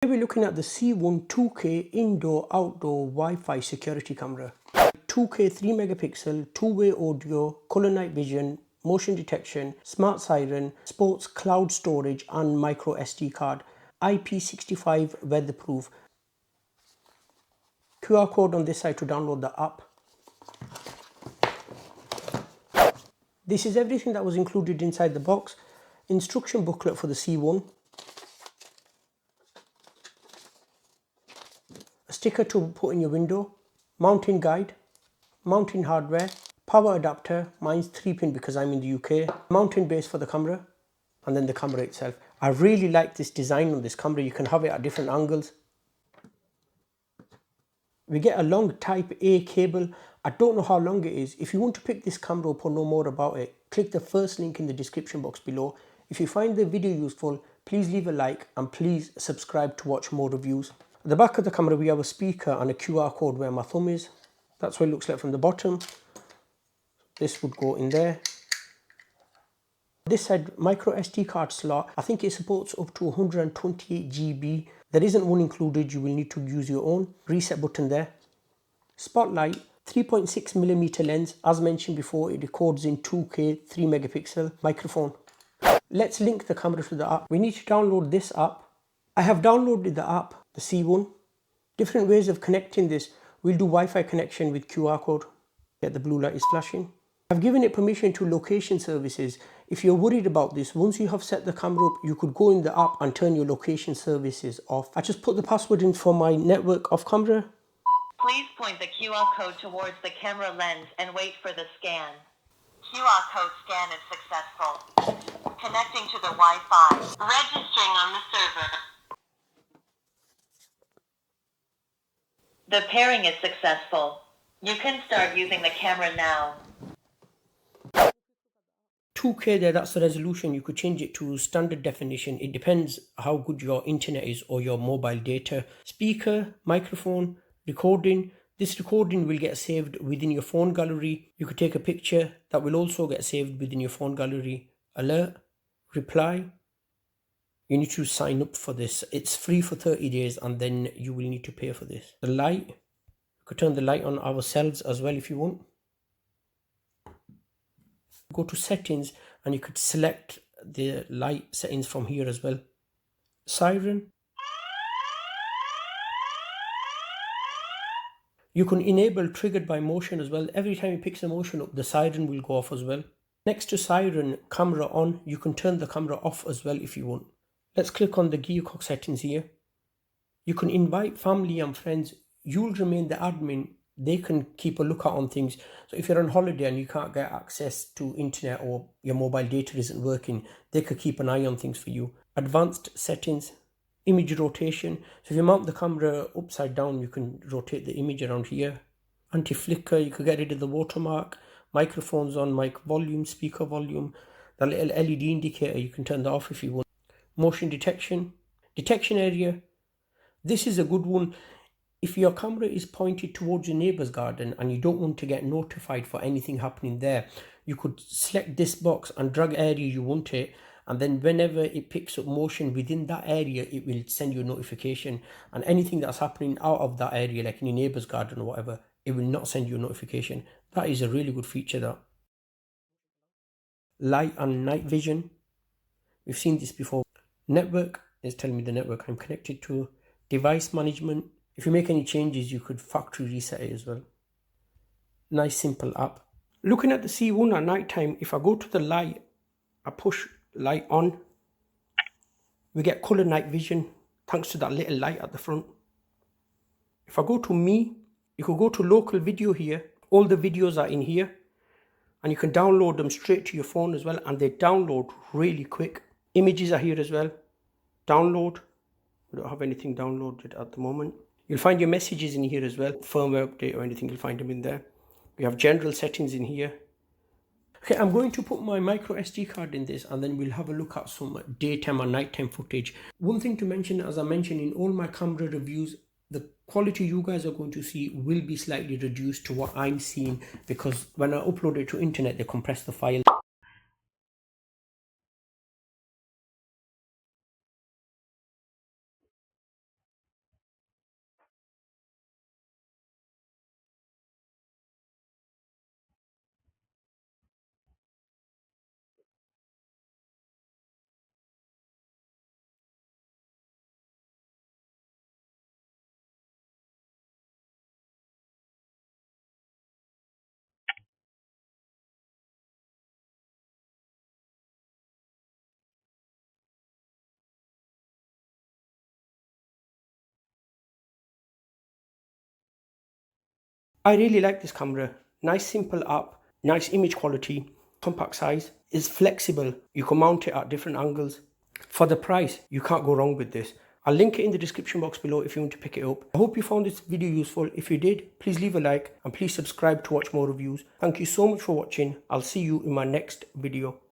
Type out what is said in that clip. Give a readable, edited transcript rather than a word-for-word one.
Today we're looking at the C1 2K indoor-outdoor Wi-Fi security camera. 2K 3 megapixel, two-way audio, color night vision, motion detection, smart siren, sports cloud storage and micro SD card. IP65 weatherproof. QR code on this side to download the app. This is everything that was included inside the box. Instruction booklet for the C1. A sticker to put in your window. Mounting guide. Mounting hardware. Power adapter. Mine's 3-pin because I'm in the UK. Mounting base for the camera. And then the camera itself. I really like this design on this camera. You can have it at different angles. We get a long type A cable. I don't know how long it is. If you want to pick this camera up or know more about it, click the first link in the description box below. If you find the video useful, please leave a like and please subscribe to watch more reviews. At the back of the camera we have a speaker and a QR code where my thumb is. That's what it looks like from the bottom. This would go in there. This side, micro SD card slot. I think it supports up to 128 GB. There isn't one included, you will need to use your own. Reset button there. Spotlight, 3.6mm lens. As mentioned before, it records in 2K 3 megapixel. Microphone. Let's link the camera to the app. We need to download this app. I have downloaded the app, the C1. Different ways of connecting this. We'll do Wi-Fi connection with QR code. Yeah, the blue light is flashing. I've given it permission to location services. If you're worried about this, once you have set the camera up, you could go in the app and turn your location services off. I just put the password in for my network off camera. Please point the QR code towards the camera lens and wait for the scan. QR code scan is successful. Connecting to the Wi-Fi. Registering on the server. The pairing is successful. You can start using the camera now. 2K there, that's the resolution. You could change it to standard definition. It depends how good your internet is or your mobile data. Speaker, microphone, recording. This recording will get saved within your phone gallery. You could take a picture that will also get saved within your phone gallery. Alert, reply. You need to sign up for this. It's free for 30 days and then you will need to pay for this. The light, you could turn the light on ourselves as well if you want. Go to settings and you could select the light settings from here as well. Siren. You can enable triggered by motion as well. Every time it picks the motion up, the siren will go off as well. Next to siren, camera on. You can turn the camera off as well if you want. Let's click on the gearcock settings here. You can invite family and friends. You'll remain the admin. They can keep a lookout on things. So if you're on holiday and you can't get access to internet or your mobile data isn't working, they could keep an eye on things for you. Advanced settings, image rotation. So if you mount the camera upside down, you can rotate the image around here. Anti-flicker, you could get rid of the watermark. Microphones on, mic volume, speaker volume. The little LED indicator, you can turn that off if you want. Motion detection. Detection area. This is a good one. If your camera is pointed towards your neighbor's garden and you don't want to get notified for anything happening there, you could select this box and drag area you want it, and then whenever it picks up motion within that area, it will send you a notification, and anything that's happening out of that area, like in your neighbor's garden or whatever, it will not send you a notification. That is a really good feature. That light and night vision, we've seen this before. Network is telling me the network I'm connected to. Device management. If you make any changes, you could factory reset it as well. Nice simple app. Looking at the C1 at night time, if I go to the light, I push light on, we get color night vision thanks to that little light at the front. If I go to me, you could go to local video here. All the videos are in here and you can download them straight to your phone as well, and they download really quick. Images are here as well. Download. We don't have anything downloaded at the moment. You'll find your messages in here as well. Firmware update or anything, you'll find them in there. We have general settings in here. Okay, I'm going to put my micro SD card in this and then we'll have a look at some daytime and nighttime footage. One thing to mention, as I mentioned in all my camera reviews, the quality you guys are going to see will be slightly reduced to what I'm seeing, because when I upload it to internet, they compress the file. I really like this camera. Nice simple app, nice image quality, compact size, is flexible. You can mount it at different angles. For the price, you can't go wrong with this. I'll link it in the description box below if you want to pick it up. I hope you found this video useful. If you did, please leave a like and please subscribe to watch more reviews. Thank you so much for watching. I'll see you in my next video.